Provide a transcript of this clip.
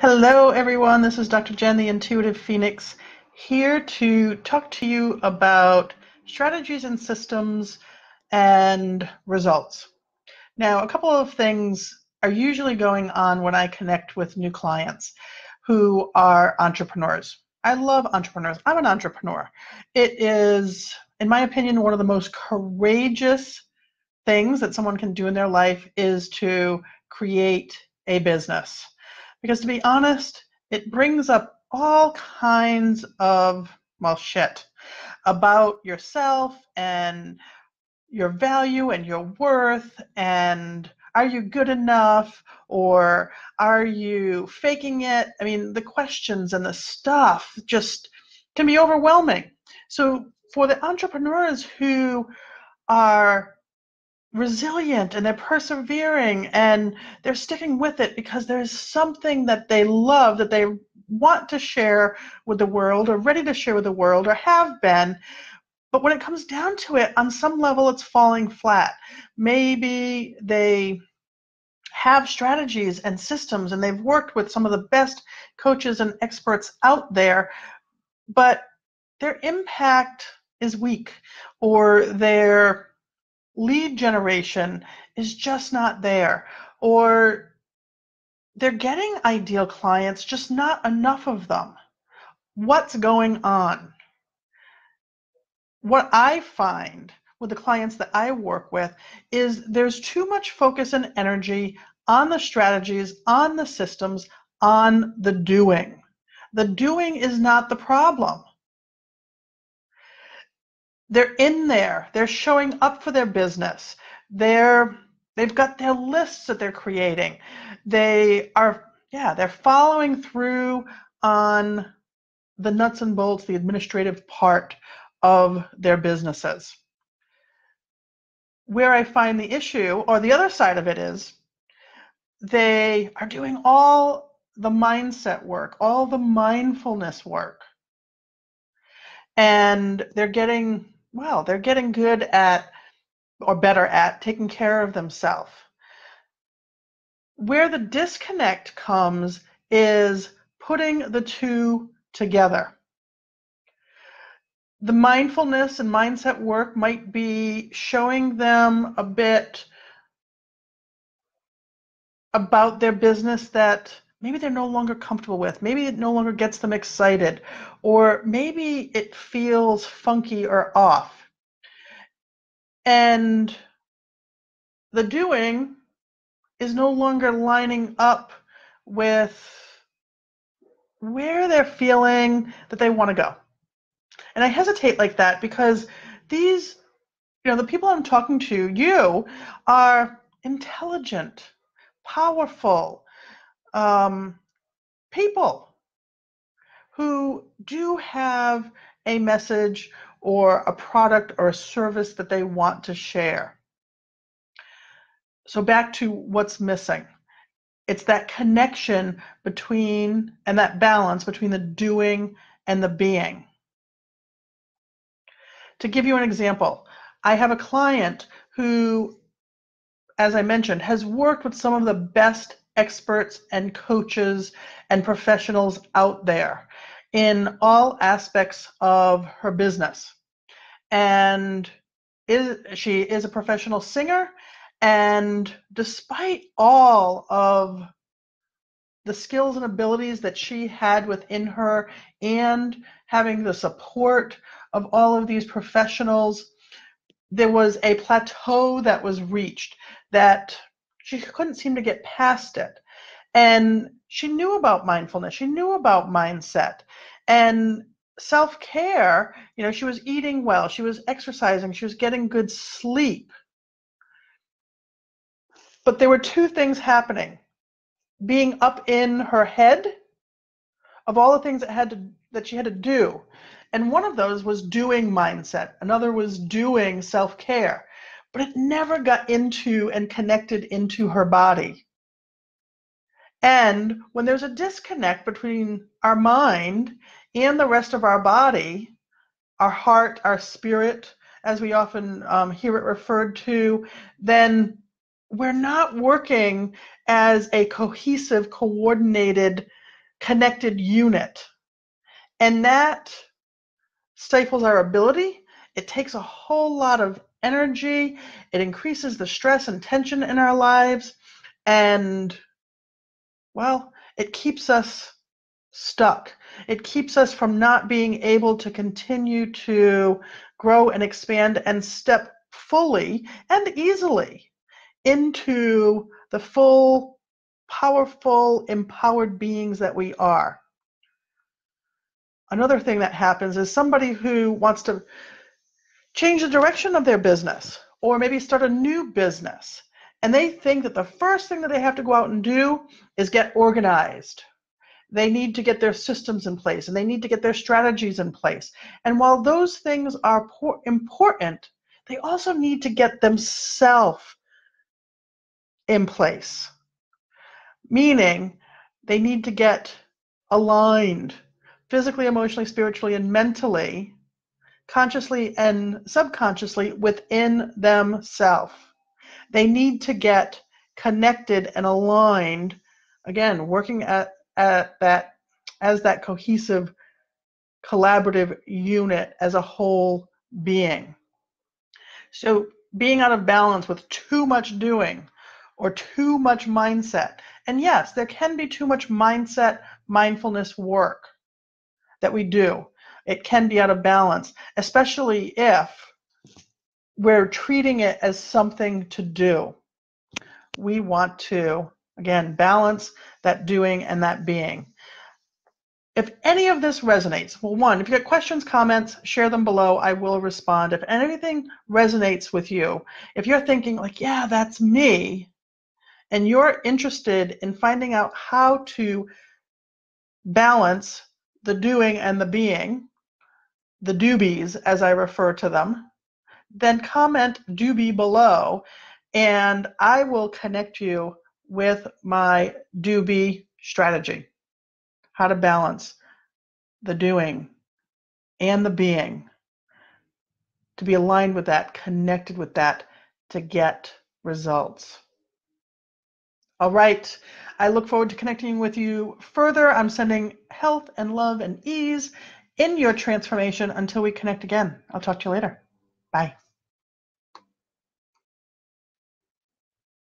Hello, everyone. This is Dr. Jen, the Intuitive Phoenix, here to talk to you about strategies and systems and results. Now, a couple of things are usually going on when I connect with new clients who are entrepreneurs. I love entrepreneurs. I'm an entrepreneur. It is, in my opinion, one of the most courageous things that someone can do in their life is to create a business. Because to be honest, it brings up all kinds of, well, shit about yourself and your value and your worth, and are you good enough, or are you faking it? I mean, the questions and the stuff just can be overwhelming. So for the entrepreneurs who are resilient and they're persevering and they're sticking with it because there's something that they love, that they want to share with the world, or ready to share with the world, or have been, but when it comes down to it, on some level it's falling flat. Maybe they have strategies and systems and they've worked with some of the best coaches and experts out there, but their impact is weak, or their lead generation is just not there, or they're getting ideal clients, just not enough of them. What's going on? What I find with the clients that I work with is there's too much focus and energy on the strategies, on the systems, on the doing. The doing is not the problem. They're in there. They're showing up for their business. They've got their lists that they're creating. They're following through on the nuts and bolts, the administrative part of their businesses. Where I find the issue, or the other side of it, is they are doing all the mindset work, all the mindfulness work, and they're getting good at, or better at, taking care of themselves. Where the disconnect comes is putting the two together. The mindfulness and mindset work might be showing them a bit about their business that maybe they're no longer comfortable with. Maybe it no longer gets them excited, or maybe it feels funky or off. And the doing is no longer lining up with where they're feeling that they want to go. And I hesitate like that because these, the people I'm talking to, you are intelligent, powerful people who do have a message or a product or a service that they want to share. So back to what's missing. It's that connection between, and that balance between the doing and the being. To give you an example, I have a client who, as I mentioned, has worked with some of the best experts and coaches and professionals out there in all aspects of her business. And she is a professional singer, and despite all of the skills and abilities that she had within her, and having the support of all of these professionals, there was a plateau that was reached that she couldn't seem to get past it. And she knew about mindfulness, she knew about mindset and self-care. She was eating well, she was exercising, she was getting good sleep. But there were two things happening: being up in her head of all the things that she had to do. And one of those was doing mindset. Another was doing self-care. But it never got into and connected into her body. And when there's a disconnect between our mind and the rest of our body, our heart, our spirit, as we often hear it referred to, then we're not working as a cohesive, coordinated connected unit. And that stifles our ability. It takes a whole lot of energy. It increases the stress and tension in our lives. And, well, it keeps us stuck. It keeps us from not being able to continue to grow and expand and step fully and easily into the full, powerful, empowered beings that we are. Another thing that happens is somebody who wants to change the direction of their business or maybe start a new business, and they think that the first thing that they have to go out and do is get organized. They need to get their systems in place and they need to get their strategies in place. And while those things are important, they also need to get themselves in place, meaning they need to get aligned physically, emotionally, spiritually, and mentally, consciously and subconsciously within themselves. They need to get connected and aligned, again, working at that as that cohesive, collaborative unit as a whole being. So being out of balance with too much doing or too much mindset, and yes, there can be too much mindset, mindfulness work that we do. It can be out of balance, especially if we're treating it as something to do. We want to, again, balance that doing and that being. If any of this resonates, well, one, if you have questions, comments, share them below. I will respond. If anything resonates with you, if you're thinking like, yeah, that's me, and you're interested in finding out how to balance the doing and the being, the doobies as I refer to them, then comment doobie below and I will connect you with my doobie strategy, how to balance the doing and the being, to be aligned with that, connected with that, to get results. All right, I look forward to connecting with you further. I'm sending health and love and ease in your transformation until we connect again. I'll talk to you later. Bye.